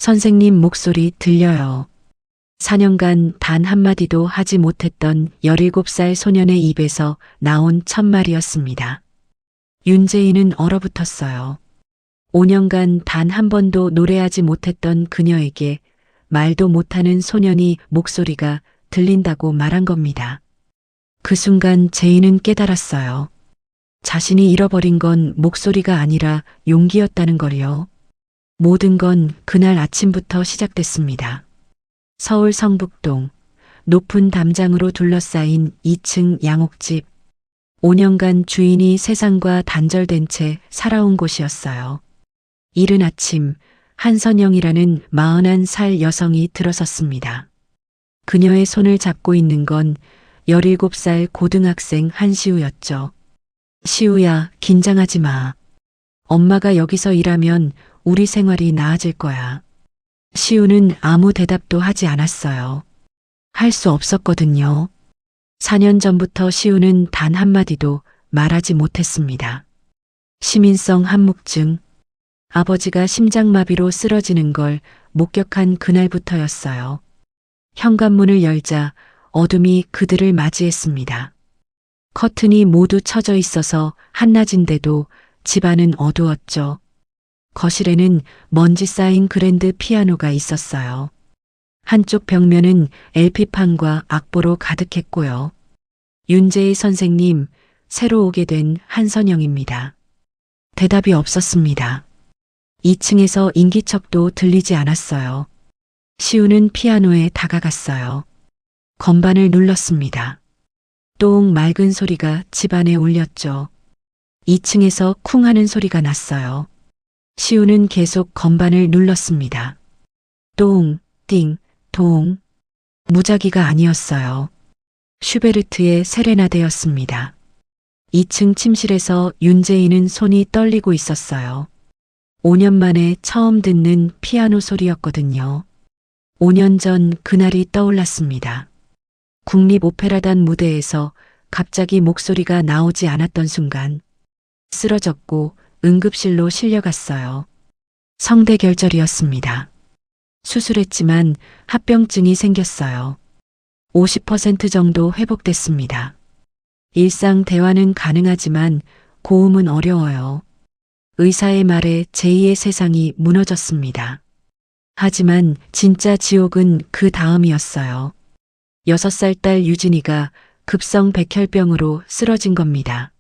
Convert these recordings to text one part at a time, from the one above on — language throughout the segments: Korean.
선생님 목소리 들려요. 4년간 단 한마디도 하지 못했던 17살 소년의 입에서 나온 첫 말이었습니다. 윤재인은 얼어붙었어요. 5년간 단 한 번도 노래하지 못했던 그녀에게 말도 못하는 소년이 목소리가 들린다고 말한 겁니다. 그 순간 제인은 깨달았어요. 자신이 잃어버린 건 목소리가 아니라 용기였다는 걸요. 모든 건 그날 아침부터 시작됐습니다. 서울 성북동 높은 담장으로 둘러싸인 2층 양옥집. 5년간 주인이 세상과 단절된 채 살아온 곳이었어요. 이른 아침 한선영이라는 41살 여성이 들어섰습니다. 그녀의 손을 잡고 있는 건 17살 고등학생 한시우였죠. 시우야, 긴장하지 마. 엄마가 여기서 일하면 우리 생활이 나아질 거야. 시우는 아무 대답도 하지 않았어요. 할 수 없었거든요. 4년 전부터 시우는 단 한마디도 말하지 못했습니다. 시민성 한묵증. 아버지가 심장마비로 쓰러지는 걸 목격한 그날부터였어요. 현관문을 열자 어둠이 그들을 맞이했습니다. 커튼이 모두 쳐져 있어서 한낮인데도 집안은 어두웠죠. 거실에는 먼지 쌓인 그랜드 피아노가 있었어요. 한쪽 벽면은 LP판과 악보로 가득했고요. 윤재희 선생님, 새로 오게 된 한선영입니다. 대답이 없었습니다. 2층에서 인기척도 들리지 않았어요. 시우는 피아노에 다가갔어요. 건반을 눌렀습니다. 똥 맑은 소리가 집안에 울렸죠. 2층에서 쿵 하는 소리가 났어요. 시우는 계속 건반을 눌렀습니다. 똥, 띵, 동. 무작위가 아니었어요. 슈베르트의 세레나데였습니다. 2층 침실에서 윤재인은 손이 떨리고 있었어요. 5년 만에 처음 듣는 피아노 소리였거든요. 5년 전 그날이 떠올랐습니다. 국립오페라단 무대에서 갑자기 목소리가 나오지 않았던 순간 쓰러졌고 응급실로 실려갔어요. 성대결절이었습니다. 수술했지만 합병증이 생겼어요. 50% 정도 회복됐습니다. 일상 대화는 가능하지만 고음은 어려워요. 의사의 말에 제2의 세상이 무너졌습니다. 하지만 진짜 지옥은 그 다음이었어요. 6살 딸 유진이가 급성 백혈병으로 쓰러진 겁니다.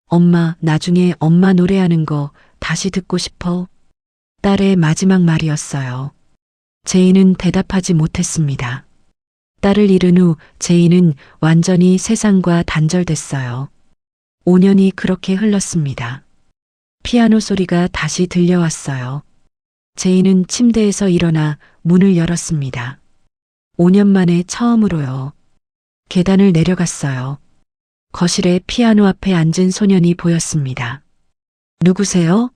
엄마, 나중에 엄마 노래하는 거 다시 듣고 싶어? 딸의 마지막 말이었어요. 제이는 대답하지 못했습니다. 딸을 잃은 후 제이는 완전히 세상과 단절됐어요. 5년이 그렇게 흘렀습니다. 피아노 소리가 다시 들려왔어요. 제이는 침대에서 일어나 문을 열었습니다. 5년 만에 처음으로요. 계단을 내려갔어요. 거실에 피아노 앞에 앉은 소년이 보였습니다. 누구세요?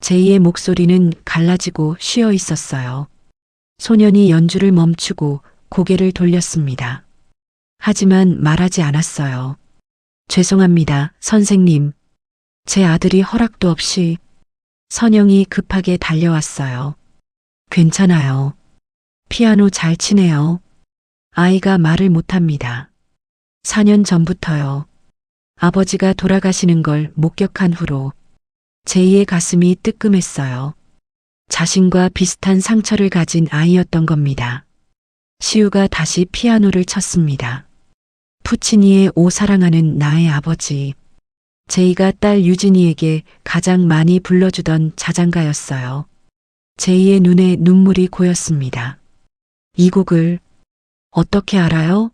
제이의 목소리는 갈라지고 쉬어 있었어요. 소년이 연주를 멈추고 고개를 돌렸습니다. 하지만 말하지 않았어요. 죄송합니다, 선생님. 제 아들이 허락도 없이. 선영이 급하게 달려왔어요. 괜찮아요. 피아노 잘 치네요. 아이가 말을 못합니다. 4년 전부터요. 아버지가 돌아가시는 걸 목격한 후로 제이의 가슴이 뜨끔했어요. 자신과 비슷한 상처를 가진 아이였던 겁니다. 시우가 다시 피아노를 쳤습니다. 푸치니의 오 사랑하는 나의 아버지. 제이가 딸 유진이에게 가장 많이 불러주던 자장가였어요. 제이의 눈에 눈물이 고였습니다. 이 곡을 어떻게 알아요?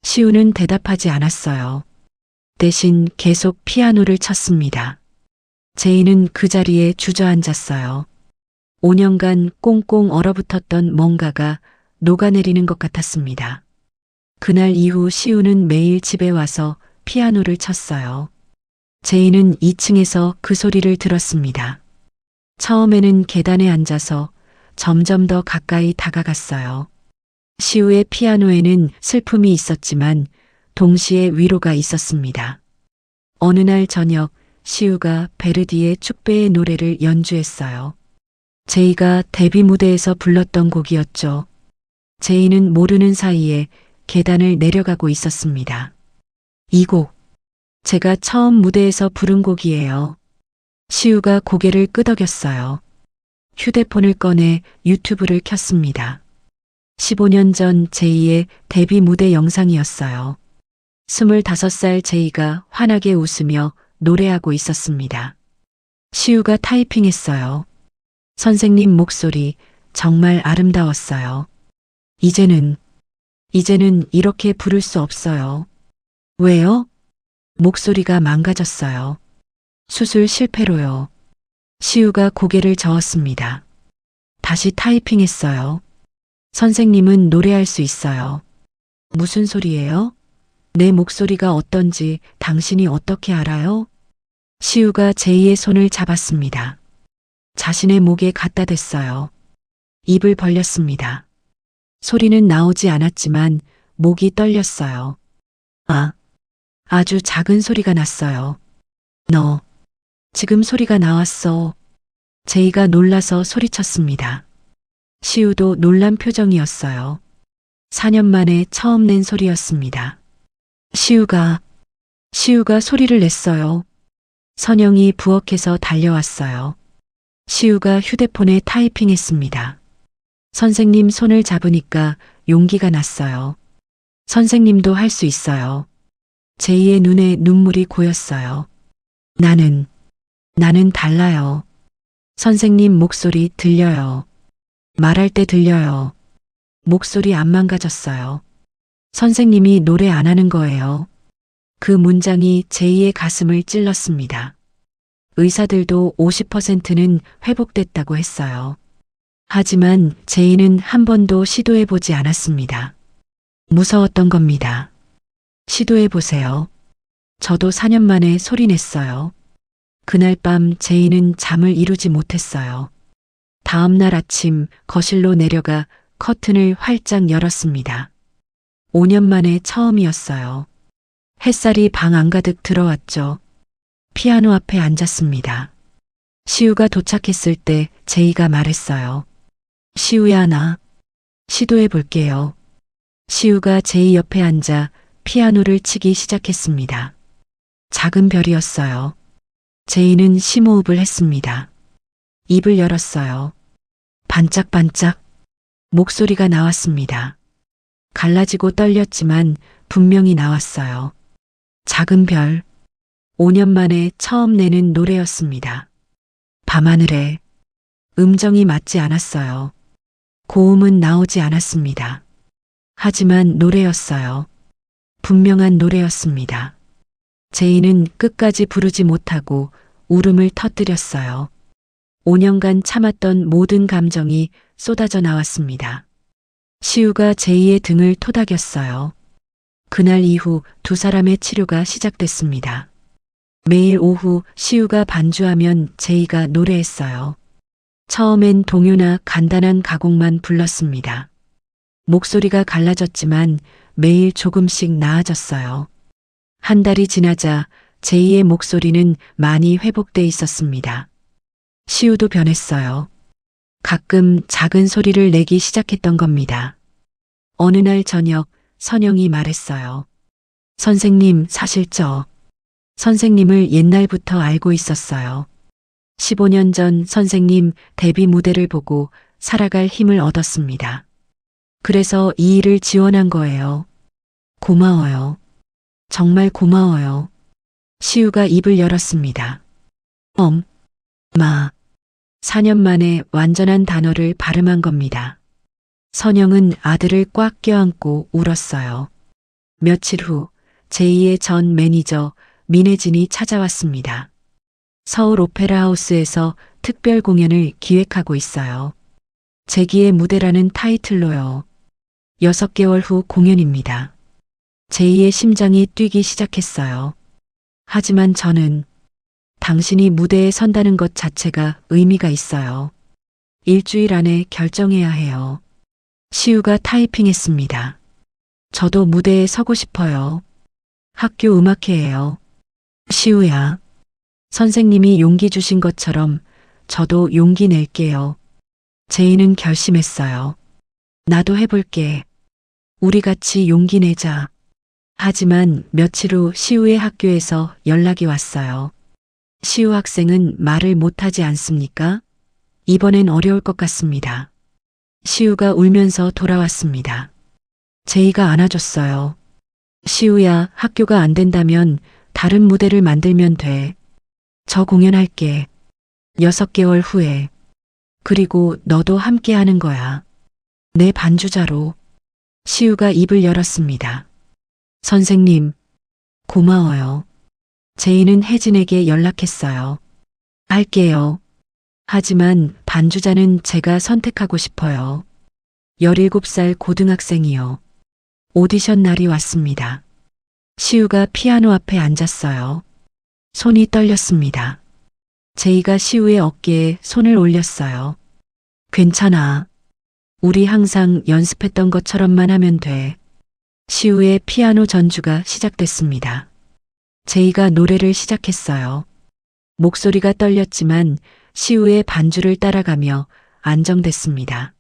시우는 대답하지 않았어요. 대신 계속 피아노를 쳤습니다. 제이는 그 자리에 주저앉았어요. 5년간 꽁꽁 얼어붙었던 뭔가가 녹아내리는 것 같았습니다. 그날 이후 시우는 매일 집에 와서 피아노를 쳤어요. 제이는 2층에서 그 소리를 들었습니다. 처음에는 계단에 앉아서 점점 더 가까이 다가갔어요. 시우의 피아노에는 슬픔이 있었지만 동시에 위로가 있었습니다. 어느 날 저녁 시우가 베르디의 축배의 노래를 연주했어요. 제이가 데뷔 무대에서 불렀던 곡이었죠. 제이는 모르는 사이에 계단을 내려가고 있었습니다. 이 곡, 제가 처음 무대에서 부른 곡이에요. 시우가 고개를 끄덕였어요. 휴대폰을 꺼내 유튜브를 켰습니다. 15년 전 제이의 데뷔 무대 영상이었어요. 25살 제이가 환하게 웃으며 노래하고 있었습니다. 시우가 타이핑했어요. 선생님 목소리 정말 아름다웠어요. 이제는 이렇게 부를 수 없어요. 왜요? 목소리가 망가졌어요. 수술 실패로요. 시우가 고개를 저었습니다. 다시 타이핑했어요. 선생님은 노래할 수 있어요. 무슨 소리예요? 내 목소리가 어떤지 당신이 어떻게 알아요? 시우가 제이의 손을 잡았습니다. 자신의 목에 갖다 댔어요. 입을 벌렸습니다. 소리는 나오지 않았지만 목이 떨렸어요. 아주 작은 소리가 났어요. 너, 지금 소리가 나왔어. 제이가 놀라서 소리쳤습니다. 시우도 놀란 표정이었어요. 4년 만에 처음 낸 소리였습니다. 시우가 소리를 냈어요. 선영이 부엌에서 달려왔어요. 시우가 휴대폰에 타이핑했습니다. 선생님 손을 잡으니까 용기가 났어요. 선생님도 할 수 있어요. 제이의 눈에 눈물이 고였어요. 나는 달라요. 선생님 목소리 들려요. 말할 때 들려요. 목소리 안 망가졌어요. 선생님이 노래 안 하는 거예요. 그 문장이 제이의 가슴을 찔렀습니다. 의사들도 50%는 회복됐다고 했어요. 하지만 제이는 한 번도 시도해보지 않았습니다. 무서웠던 겁니다. 시도해보세요. 저도 4년 만에 소리 냈어요. 그날 밤 제이는 잠을 이루지 못했어요. 다음 날 아침 거실로 내려가 커튼을 활짝 열었습니다. 5년 만에 처음이었어요. 햇살이 방 안가득 들어왔죠. 피아노 앞에 앉았습니다. 시우가 도착했을 때 제이가 말했어요. 시우야, 나 시도해 볼게요. 시우가 제이 옆에 앉아 피아노를 치기 시작했습니다. 작은 별이었어요. 제이는 심호흡을 했습니다. 입을 열었어요. 반짝반짝 목소리가 나왔습니다. 갈라지고 떨렸지만 분명히 나왔어요. 작은 별, 5년 만에 처음 내는 노래였습니다. 밤하늘에 음정이 맞지 않았어요. 고음은 나오지 않았습니다. 하지만 노래였어요. 분명한 노래였습니다. 제이는 끝까지 부르지 못하고 울음을 터뜨렸어요. 5년간 참았던 모든 감정이 쏟아져 나왔습니다. 시우가 제이의 등을 토닥였어요. 그날 이후 두 사람의 치료가 시작됐습니다. 매일 오후 시우가 반주하면 제이가 노래했어요. 처음엔 동요나 간단한 가곡만 불렀습니다. 목소리가 갈라졌지만 매일 조금씩 나아졌어요. 한 달이 지나자 제이의 목소리는 많이 회복돼 있었습니다. 시우도 변했어요. 가끔 작은 소리를 내기 시작했던 겁니다. 어느 날 저녁 선영이 말했어요. 선생님, 사실 선생님을 옛날부터 알고 있었어요. 15년 전 선생님 데뷔 무대를 보고 살아갈 힘을 얻었습니다. 그래서 이 일을 지원한 거예요. 고마워요. 정말 고마워요. 시우가 입을 열었습니다. 4년 만에 완전한 단어를 발음한 겁니다. 선영은 아들을 꽉 껴안고 울었어요. 며칠 후 제이의 전 매니저 민혜진이 찾아왔습니다. 서울 오페라 하우스에서 특별 공연을 기획하고 있어요. 재기의 무대라는 타이틀로요. 6개월 후 공연입니다. 제이의 심장이 뛰기 시작했어요. 하지만 저는 당신이 무대에 선다는 것 자체가 의미가 있어요. 일주일 안에 결정해야 해요. 시우가 타이핑했습니다. 저도 무대에 서고 싶어요. 학교 음악회예요. 시우야, 선생님이 용기 주신 것처럼 저도 용기 낼게요. 제이는 결심했어요. 나도 해볼게. 우리 같이 용기 내자. 하지만 며칠 후 시우의 학교에서 연락이 왔어요. 시우 학생은 말을 못하지 않습니까? 이번엔 어려울 것 같습니다. 시우가 울면서 돌아왔습니다. 제이가 안아줬어요. 시우야, 학교가 안 된다면 다른 무대를 만들면 돼. 저 공연할게. 6개월 후에. 그리고 너도 함께 하는 거야. 내 반주자로. 시우가 입을 열었습니다. 선생님, 고마워요. 제이는 혜진에게 연락했어요. 할게요. 하지만 반주자는 제가 선택하고 싶어요. 17살 고등학생이요. 오디션 날이 왔습니다. 시우가 피아노 앞에 앉았어요. 손이 떨렸습니다. 제이가 시우의 어깨에 손을 올렸어요. 괜찮아. 우리 항상 연습했던 것처럼만 하면 돼. 시우의 피아노 전주가 시작됐습니다. 제이가 노래를 시작했어요. 목소리가 떨렸지만 시우의 반주를 따라가며 안정됐습니다.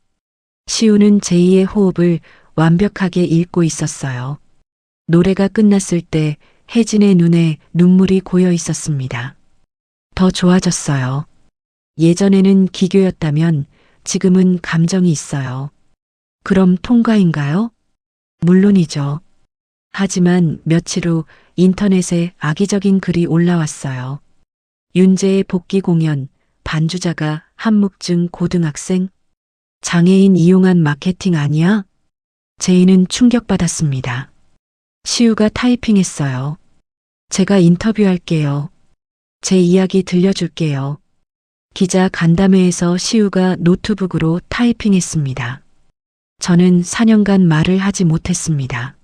시우는 제이의 호흡을 완벽하게 읽고 있었어요. 노래가 끝났을 때 혜진의 눈에 눈물이 고여 있었습니다. 더 좋아졌어요. 예전에는 기교였다면 지금은 감정이 있어요. 그럼 통과인가요? 물론이죠. 하지만 며칠 후 인터넷에 악의적인 글이 올라왔어요. 윤재의 복귀 공연, 반주자가 한묵증 고등학생? 장애인 이용한 마케팅 아니야? 제이는 충격받았습니다. 시우가 타이핑했어요. 제가 인터뷰할게요. 제 이야기 들려줄게요. 기자 간담회에서 시우가 노트북으로 타이핑했습니다. 저는 4년간 말을 하지 못했습니다.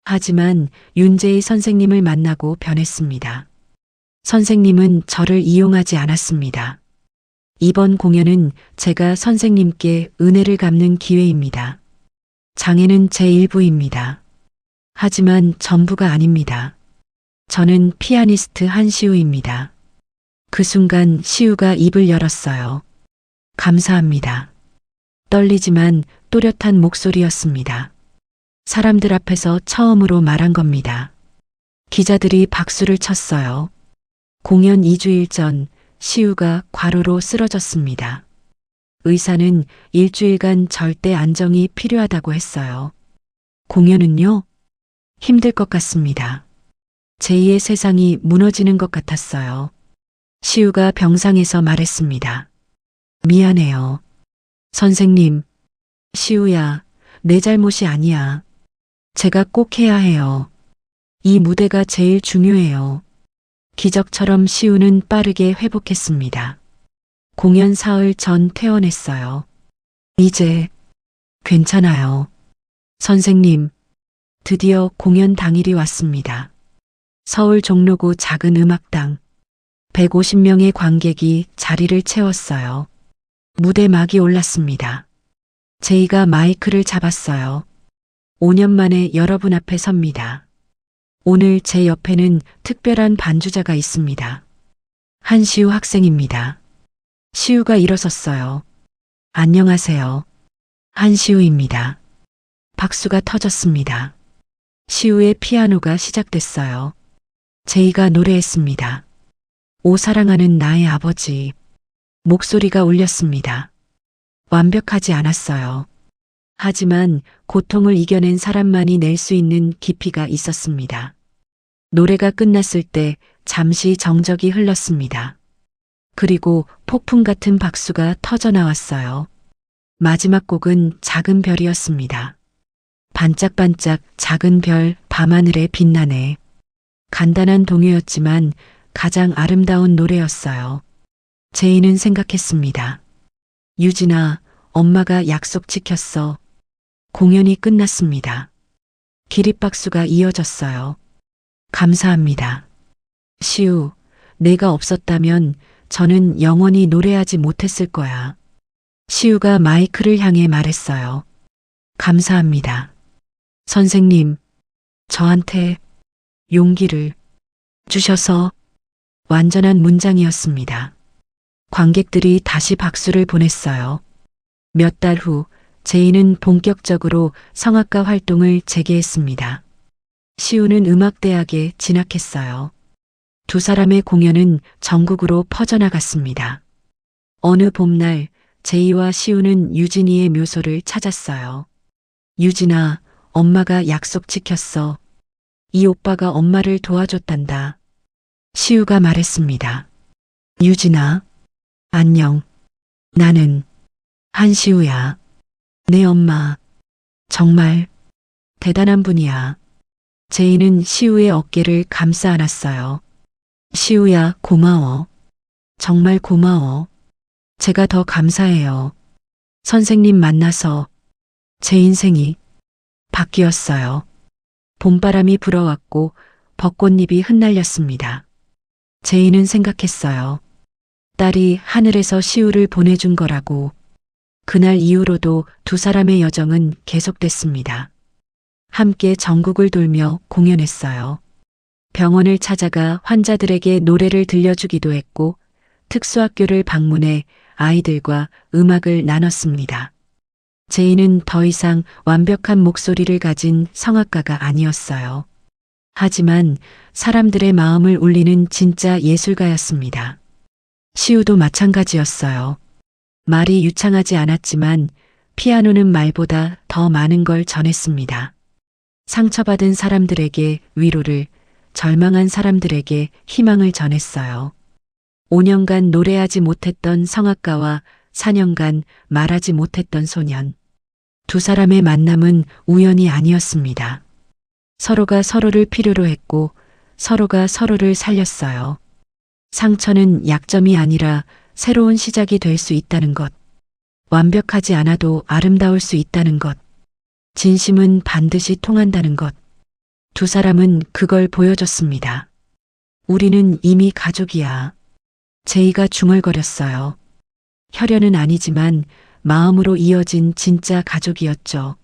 하지만 윤재희 선생님을 만나고 변했습니다. 선생님은 저를 이용하지 않았습니다. 이번 공연은 제가 선생님께 은혜를 갚는 기회입니다. 장애는 제 일부입니다. 하지만 전부가 아닙니다. 저는 피아니스트 한시우입니다. 그 순간 시우가 입을 열었어요. 감사합니다. 떨리지만 또렷한 목소리였습니다. 사람들 앞에서 처음으로 말한 겁니다. 기자들이 박수를 쳤어요. 공연 2주일 전 시우가 과로로 쓰러졌습니다. 의사는 일주일간 절대 안정이 필요하다고 했어요. 공연은요? 힘들 것 같습니다. 제2의 세상이 무너지는 것 같았어요. 시우가 병상에서 말했습니다. 미안해요. 선생님, 시우야, 내 잘못이 아니야. 제가 꼭 해야 해요. 이 무대가 제일 중요해요. 기적처럼 시우는 빠르게 회복했습니다. 공연 사흘 전 퇴원했어요. 이제 괜찮아요. 선생님, 드디어 공연 당일이 왔습니다. 서울 종로구 작은 음악당. 150명의 관객이 자리를 채웠어요. 무대 막이 올랐습니다. 제이가 마이크를 잡았어요. 5년 만에 여러분 앞에 섭니다. 오늘 제 옆에는 특별한 반주자가 있습니다. 한시우 학생입니다. 시우가 일어섰어요. 안녕하세요. 한시우입니다. 박수가 터졌습니다. 시우의 피아노가 시작됐어요. 제이가 노래했습니다. 오 사랑하는 나의 아버지. 목소리가 울렸습니다. 완벽하지 않았어요. 하지만 고통을 이겨낸 사람만이 낼 수 있는 깊이가 있었습니다. 노래가 끝났을 때 잠시 정적이 흘렀습니다. 그리고 폭풍 같은 박수가 터져 나왔어요. 마지막 곡은 작은 별이었습니다. 반짝반짝 작은 별 밤하늘에 빛나네. 간단한 동요였지만 가장 아름다운 노래였어요. 제이는 생각했습니다. 유진아, 엄마가 약속 지켰어. 공연이 끝났습니다. 기립박수가 이어졌어요. 감사합니다. 시우, 내가 없었다면 저는 영원히 노래하지 못했을 거야. 시우가 마이크를 향해 말했어요. 감사합니다. 선생님, 저한테 용기를 주셔서. 완전한 문장이었습니다. 관객들이 다시 박수를 보냈어요. 몇 달 후 제이는 본격적으로 성악가 활동을 재개했습니다. 시우는 음악대학에 진학했어요. 두 사람의 공연은 전국으로 퍼져나갔습니다. 어느 봄날 제이와 시우는 유진이의 묘소를 찾았어요. 유진아, 엄마가 약속 지켰어. 이 오빠가 엄마를 도와줬단다. 시우가 말했습니다. 유진아, 안녕. 나는 한시우야. 내 엄마. 정말 대단한 분이야. 제이는 시우의 어깨를 감싸 안았어요. 시우야, 고마워. 정말 고마워. 제가 더 감사해요. 선생님 만나서 제 인생이 바뀌었어요. 봄바람이 불어왔고 벚꽃잎이 흩날렸습니다. 제이는 생각했어요. 딸이 하늘에서 시우를 보내준 거라고. 그날 이후로도 두 사람의 여정은 계속됐습니다. 함께 전국을 돌며 공연했어요. 병원을 찾아가 환자들에게 노래를 들려주기도 했고 특수학교를 방문해 아이들과 음악을 나눴습니다. 제이는 더 이상 완벽한 목소리를 가진 성악가가 아니었어요. 하지만 사람들의 마음을 울리는 진짜 예술가였습니다. 시우도 마찬가지였어요. 말이 유창하지 않았지만 피아노는 말보다 더 많은 걸 전했습니다. 상처받은 사람들에게 위로를, 절망한 사람들에게 희망을 전했어요. 5년간 노래하지 못했던 성악가와 4년간 말하지 못했던 소년. 두 사람의 만남은 우연이 아니었습니다. 서로가 서로를 필요로 했고 서로가 서로를 살렸어요. 상처는 약점이 아니라 새로운 시작이 될 수 있다는 것. 완벽하지 않아도 아름다울 수 있다는 것. 진심은 반드시 통한다는 것. 두 사람은 그걸 보여줬습니다. 우리는 이미 가족이야. 제이가 중얼거렸어요. 혈연은 아니지만 마음으로 이어진 진짜 가족이었죠.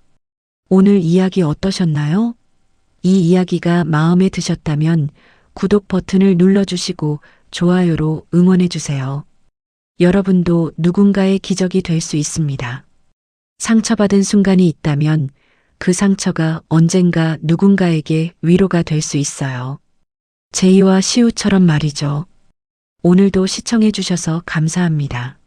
오늘 이야기 어떠셨나요? 이 이야기가 마음에 드셨다면 구독 버튼을 눌러주시고 좋아요로 응원해주세요. 여러분도 누군가의 기적이 될 수 있습니다. 상처받은 순간이 있다면 그 상처가 언젠가 누군가에게 위로가 될 수 있어요. 제이와 시우처럼 말이죠. 오늘도 시청해주셔서 감사합니다.